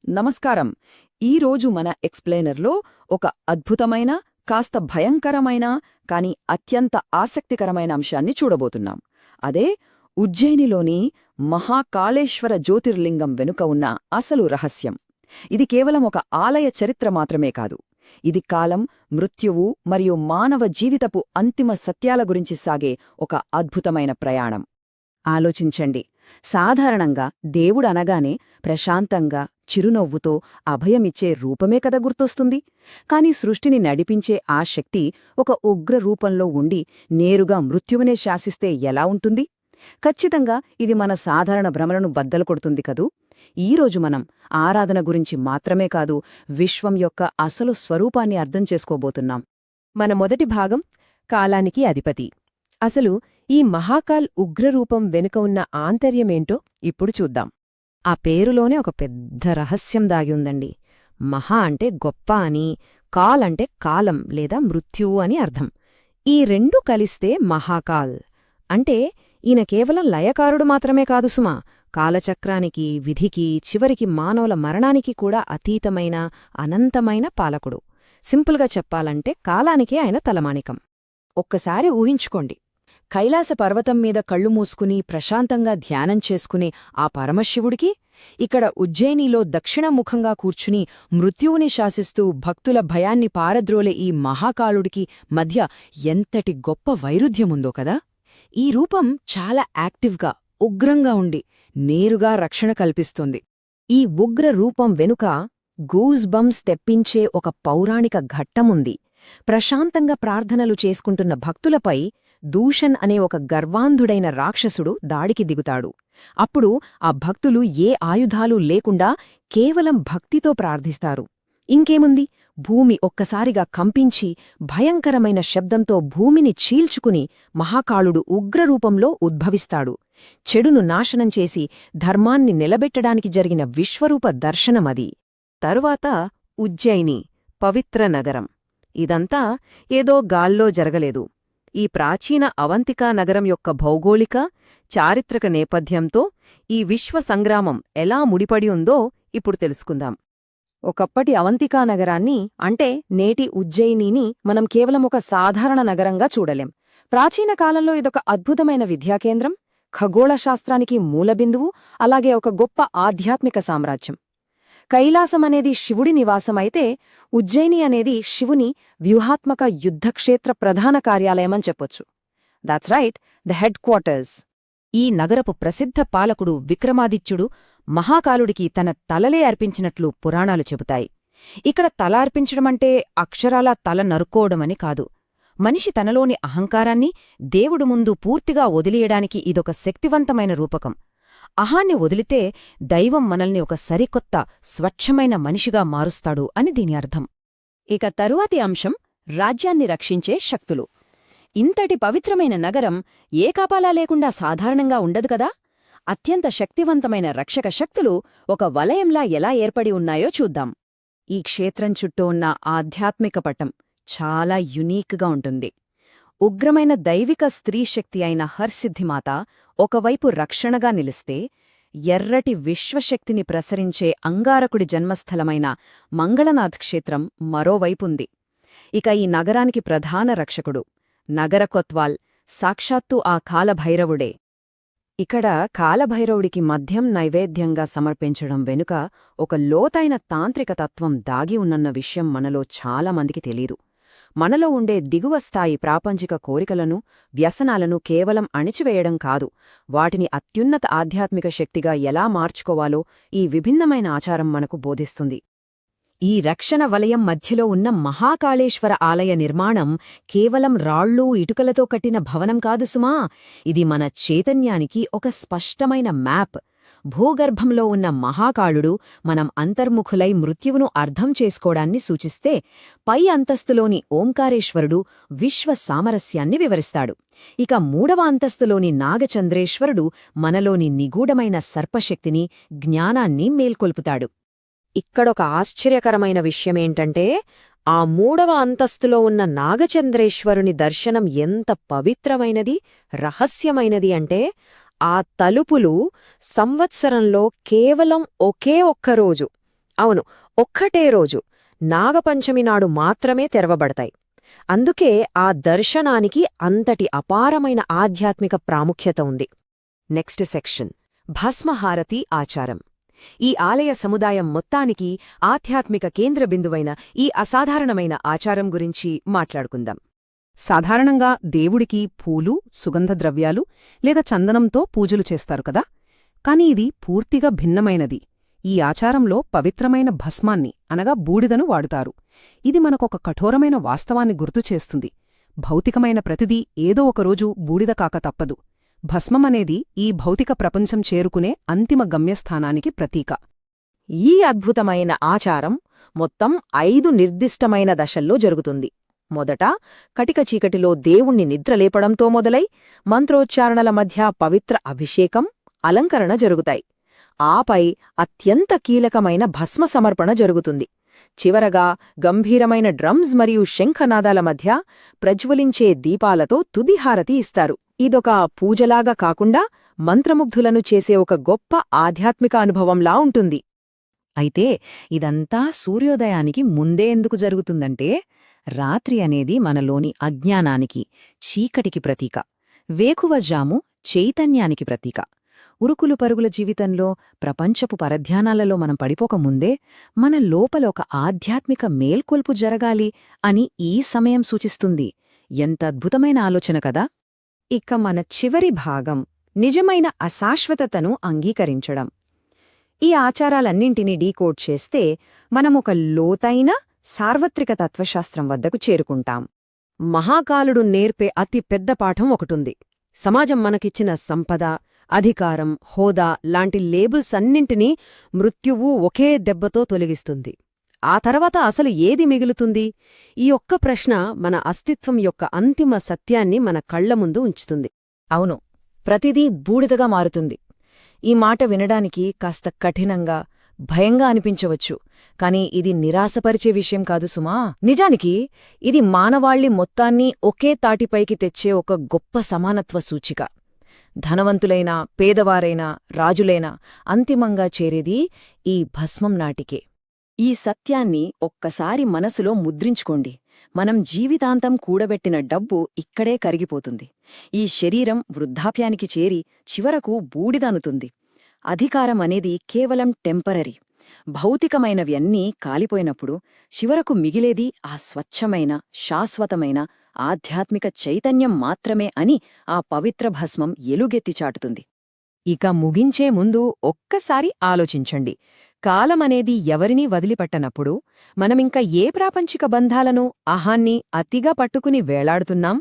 నమస్కారం. ఈరోజు మన ఎక్స్ప్లెయినర్లో ఒక అద్భుతమైన, కాస్త భయంకరమైన, కాని అత్యంత ఆసక్తికరమైన అంశాన్ని చూడబోతున్నాం. అదే ఉజ్జయినిలోని మహాకాళేశ్వర జ్యోతిర్లింగం వెనుక ఉన్న అసలు రహస్యం. ఇది కేవలం ఒక ఆలయ చరిత్ర మాత్రమే కాదు. ఇది కాలం, మృత్యువు మరియు మానవ జీవితపు అంతిమ సత్యాల గురించి సాగే ఒక అద్భుతమైన ప్రయాణం. ఆలోచించండి. సాధారణంగా దేవుడనగానే ప్రశాంతంగా, చిరునవ్వుతో అభయమిచ్చే రూపమే కద గుర్తొస్తుంది. కాని సృష్టిని నడిపించే ఆ శక్తి ఒక ఉగ్ర రూపంలో ఉండి నేరుగా మృత్యువునే శాసిస్తే ఎలా ఉంటుంది? ఖచ్చితంగా ఇది మన సాధారణ భ్రమలను బద్దలు కొడుతుంది కదూ. ఈరోజు మనం ఆరాధన గురించి మాత్రమే కాదు, విశ్వం యొక్క అసలు స్వరూపాన్ని అర్థం చేసుకోబోతున్నాం. మన మొదటి భాగం కాలానికి అధిపతి. అసలు ఈ మహాకాల్ ఉగ్రరూపం వెనుక ఉన్న ఆంతర్యమేంటో ఇప్పుడు చూద్దాం. ఆ పేరులోనే ఒక పెద్ద రహస్యం దాగి ఉందండి. మహా అంటే గొప్ప అని, కాల్ అంటే కాలం లేదా మృత్యువు అని అర్థం. ఈ రెండూ కలిస్తే మహాకాల్ అంటే ఈయన కేవలం లయకారుడు మాత్రమే కాదు సుమా, కాలచక్రానికి, విధికి, చివరికి మానవుల మరణానికి కూడా అతీతమైన, అనంతమైన పాలకుడు. సింపుల్గా చెప్పాలంటే కాలానికే ఆయన తలమానికం. ఒక్కసారి ఊహించుకోండి, కైలాస పర్వతం మీద కళ్ళు మూసుకుని ప్రశాంతంగా ధ్యానం చేసుకునే ఆ పరమశివుడికి, ఇక్కడ ఉజ్జయినిలో దక్షిణముఖంగా కూర్చుని మృత్యువుని శాసిస్తూ భక్తుల భయాన్ని పారద్రోలే ఈ మహాకాళుడికి మధ్య ఎంతటి గొప్ప వైరుధ్యముందో కదా. ఈ రూపం చాలా యాక్టివ్గా, ఉగ్రంగా ఉండి నేరుగా రక్షణ కల్పిస్తుంది. ఈ ఉగ్ర రూపం వెనుక గూస్ బంప్స్ తెప్పించే ఒక పౌరాణిక ఘట్టముంది. ప్రశాంతంగా ప్రార్థనలు చేసుకుంటున్న భక్తులపై దూషణ్ అనే ఒక గర్వాంధుడైన రాక్షసుడు దాడికి దిగుతాడు. అప్పుడు ఆ భక్తులు ఏ ఆయుధాలూ లేకుండా కేవలం భక్తితో ప్రార్థిస్తారు. ఇంకేముంది, భూమి ఒక్కసారిగా కంపించి భయంకరమైన శబ్దంతో భూమిని చీల్చుకుని మహాకాళుడు ఉగ్రరూపంలో ఉద్భవిస్తాడు. చెడును నాశనం చేసి ధర్మాన్ని నిలబెట్టడానికి జరిగిన విశ్వరూప దర్శనమది. తరువాత ఉజ్జయిని, పవిత్ర నగరం. ఇదంతా ఏదో గాల్లో జరగలేదు. ఈ ప్రాచీన అవంతికా నగరం యొక్క భౌగోళిక, చారిత్రక నేపథ్యంతో ఈ విశ్వ సంగ్రామం ఎలా ముడిపడి ఉందో ఇప్పుడు తెలుసుకుందాం. ఒకప్పటి అవంతికా నగరాన్ని, అంటే నేటి ఉజ్జయినిని మనం కేవలం ఒక సాధారణ నగరంగా చూడలేం. ప్రాచీన కాలంలో ఇదొక అద్భుతమైన విద్యాకేంద్రం, ఖగోళశాస్త్రానికి మూలబిందువు, అలాగే ఒక గొప్ప ఆధ్యాత్మిక సామ్రాజ్యం. కైలాసమనేది శివుడి నివాసమైతే ఉజ్జయిని అనేది శివుని వ్యూహాత్మక యుద్ధక్షేత్ర ప్రధాన కార్యాలయమని చెప్పొచ్చు. That's right, the head quarters. ఈ నగరపు ప్రసిద్ధ పాలకుడు విక్రమాదిత్యుడు మహాకాలుడికి తన తలలే అర్పించినట్లు పురాణాలు చెబుతాయి. ఇక్కడ తల అర్పించడమంటే అక్షరాలా తల నరుక్కోవడమని కాదు. మనిషి తనలోని అహంకారాన్ని దేవుడు ముందు పూర్తిగా వదిలియడానికి ఇదొక శక్తివంతమైన రూపకం. అహాన్ని వదిలితే దైవం మనల్ని ఒక సరికొత్త, స్వచ్ఛమైన మనిషిగా మారుస్తాడు అని దీని అర్థం. ఇక తరువాతి అంశం రాజ్యాన్ని రక్షించే శక్తులు. ఇంతటి పవిత్రమైన నగరం ఏ కాపాలా లేకుండా సాధారణంగా ఉండదు కదా. అత్యంత శక్తివంతమైన రక్షక శక్తులు ఒక వలయంలా ఎలా ఏర్పడి ఉన్నాయో చూద్దాం. ఈ క్షేత్రం చుట్టూ ఉన్న ఆధ్యాత్మిక పటం చాలా యునీక్గా ఉంటుంది. ఉగ్రమైన దైవిక స్త్రీశక్తి అయిన హర్సిద్ధిమాత ఒకవైపు రక్షణగా నిలిస్తే, ఎర్రటి విశ్వశక్తిని ప్రసరించే అంగారకుడి జన్మస్థలమైన మంగళనాథ్ క్షేత్రం మరోవైపుంది. ఇక ఈ నగరానికి ప్రధాన రక్షకుడు నగర కొత్వాల్ సాక్షాత్తు ఆ కాలభైరవుడే. ఇక్కడ కాలభైరవుడికి మద్యం నైవేద్యంగా సమర్పించడం వెనుక ఒక లోతైన తాంత్రిక తత్వం దాగి ఉన్నన్న విషయం మనలో చాలామందికి తెలీదు. మనలో ఉండే దిగువ స్థాయి ప్రాపంచిక కోరికలను, వ్యసనాలను కేవలం అణిచివేయడం కాదు, వాటిని అత్యున్నత ఆధ్యాత్మిక శక్తిగా ఎలా మార్చుకోవాలో ఈ విభిన్నమైన ఆచారం మనకు బోధిస్తుంది. ఈ రక్షణ వలయం మధ్యలో ఉన్న మహాకాళేశ్వర ఆలయ నిర్మాణం కేవలం రాళ్ళూ, ఇటుకలతో కట్టిన భవనం కాదు సుమా. ఇది మన చైతన్యానికి ఒక స్పష్టమైన మ్యాప్. భూగర్భంలో ఉన్న మహాకాళుడు మనం అంతర్ముఖులై మృత్యువును అర్థం చేసుకోవడాన్ని సూచిస్తే, పై అంతస్తులోని ఓంకారేశ్వరుడు విశ్వ సామరస్యాన్ని వివరిస్తాడు. ఇక మూడవ అంతస్తులోని నాగచంద్రేశ్వరుడు మనలోని నిగూఢమైన సర్పశక్తిని, జ్ఞానాన్ని మేల్కొల్పుతాడు. ఇక్కడొక ఆశ్చర్యకరమైన విషయమేంటంటే, ఆ మూడవ అంతస్తులో ఉన్న నాగచంద్రేశ్వరుని దర్శనం ఎంత పవిత్రమైనది, రహస్యమైనది అంటే, ఆ తలుపులు సంవత్సరంలో కేవలం ఒకే ఒక్కరోజు అవును, ఒక్కటే రోజు నాగపంచమి నాడు మాత్రమే తెరవబడతాయి. అందుకే ఆ దర్శనానికి అంతటి అపారమైన ఆధ్యాత్మిక ప్రాముఖ్యత ఉంది. నెక్స్ట్ సెక్షన్ భస్మహారతి ఆచారం. ఈ ఆలయ సముదాయం మొత్తానికి ఆధ్యాత్మిక కేంద్రబిందువైన ఈ అసాధారణమైన ఆచారం గురించి మాట్లాడుకుందాం. సాధారణంగా దేవుడికి పూలు, సుగంధద్రవ్యాలు లేదా చందనంతో పూజలు చేస్తారు కదా, కాని ఇది పూర్తిగా భిన్నమైనది. ఈ ఆచారంలో పవిత్రమైన భస్మాన్ని అనగా బూడిదను వాడుతారు. ఇది మనకొక కఠోరమైన వాస్తవాన్ని గుర్తుచేస్తుంది. భౌతికమైన ప్రతిదీ ఏదో ఒకరోజు బూడిద కాక తప్పదు. భస్మమనేది ఈ భౌతిక ప్రపంచం చేరుకునే అంతిమ గమ్యస్థానానికి ప్రతీక. ఈ అద్భుతమైన ఆచారం మొత్తం 5 నిర్దిష్టమైన దశల్లో జరుగుతుంది. మొదట కటిక చీకటిలో దేవుణ్ణి నిద్రలేపడంతో మొదలై మంత్రోచ్చారణల మధ్య పవిత్ర అభిషేకం, అలంకరణ జరుగుతాయి. ఆపై అత్యంత కీలకమైన భస్మ సమర్పణ జరుగుతుంది. చివరగా గంభీరమైన డ్రమ్స్ మరియు శంఖనాదాల మధ్య ప్రజ్వలించే దీపాలతో తుదిహారతి ఇస్తారు. ఇదొక పూజలాగా కాకుండా మంత్రముగ్ధులను చేసే ఒక గొప్ప ఆధ్యాత్మిక అనుభవంలా ఉంటుంది. అయితే ఇదంతా సూర్యోదయానికి ముందే ఎందుకు జరుగుతుందంటే, రాత్రి అనేది మనలోని అజ్ఞానానికి, చీకటికి ప్రతీక. వేకువజాము చైతన్యానికి ప్రతీక. ఉరుకులు పరుగుల జీవితంలో, ప్రపంచపు పరధ్యానాలలో మనం పడిపోకముందే మన లోపల ఒక ఆధ్యాత్మిక మేల్కొల్పు జరగాలి అని ఈ సమయం సూచిస్తుంది. ఎంత అద్భుతమైన ఆలోచన కదా! ఇక మన చివరి భాగం నిజమైన అశాశ్వతతను అంగీకరించడం. ఈ ఆచారాలన్నింటినీ డీకోడ్ చేస్తే మనమొక లోతైన సార్వత్రిక తత్వశాస్త్రం వద్దకు చేరుకుంటాం. మహాకాలుడు నేర్పే అతి పెద్ద పాఠం ఒకటుంది. సమాజం మనకిచ్చిన సంపద, అధికారం, హోదా లాంటి లేబుల్స్ అన్నింటినీ మృత్యువు ఒకే దెబ్బతో తొలగిస్తుంది. ఆ తర్వాత అసలు ఏది మిగులుతుంది? ఈ ఒక్క ప్రశ్న మన అస్తిత్వం యొక్క అంతిమ సత్యాన్ని మన కళ్ల ముందు ఉంచుతుంది. అవును, ప్రతిదీ బూడిదగా మారుతుంది. ఈ మాట వినడానికి కాస్త కఠినంగా, భయంగా అనిపించవచ్చు. కాని ఇది నిరాశపరిచే విషయం కాదు సుమా. నిజానికి ఇది మానవాళి మొత్తాన్ని ఒకే తాటిపైకి తెచ్చే ఒక గొప్ప సమానత్వ సూచిక. ధనవంతులైనా, పేదవారైనా, రాజులైనా అంతిమంగా చేరేది ఈ భస్మం నాటికే. ఈ సత్యాన్ని ఒక్కసారి మనసులో ముద్రించుకోండి. మనం జీవితాంతం కూడబెట్టిన డబ్బు ఇక్కడే కరిగిపోతుంది. ఈ శరీరం వృద్ధాప్యానికి చేరి చివరకు బూడిదనుతుంది. అధికారం అనేది కేవలం టెంపరరీ. భౌతికమైనవి అన్నీ కాలిపోయినప్పుడు చివరకు మిగిలేది ఆ స్వచ్ఛమైన, శాశ్వతమైన ఆధ్యాత్మిక చైతన్యం మాత్రమే అని ఆ పవిత్ర భస్మం ఎలుగెత్తి చాటుతుంది. ఇక ముగించే ముందు ఒక్కసారి ఆలోచించండి. కాలమనేది ఎవరినీ వదిలిపట్టనప్పుడు మనమింక ఏ ప్రాపంచిక బంధాలను, అహాన్ని అతిగా పట్టుకుని వేలాడుతున్నాం?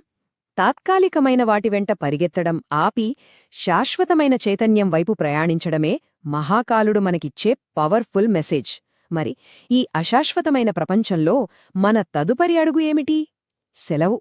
తాత్కాలికమైన వాటి వెంట పరిగెత్తడం ఆపి శాశ్వతమైన చైతన్యం వైపు ప్రయాణించడమే మహాకాలుడు మనకిచ్చే పవర్ఫుల్ మెసేజ్. మరి ఈ అశాశ్వతమైన ప్రపంచంలో మన తదుపరి అడుగు ఏమిటి? సెలవు.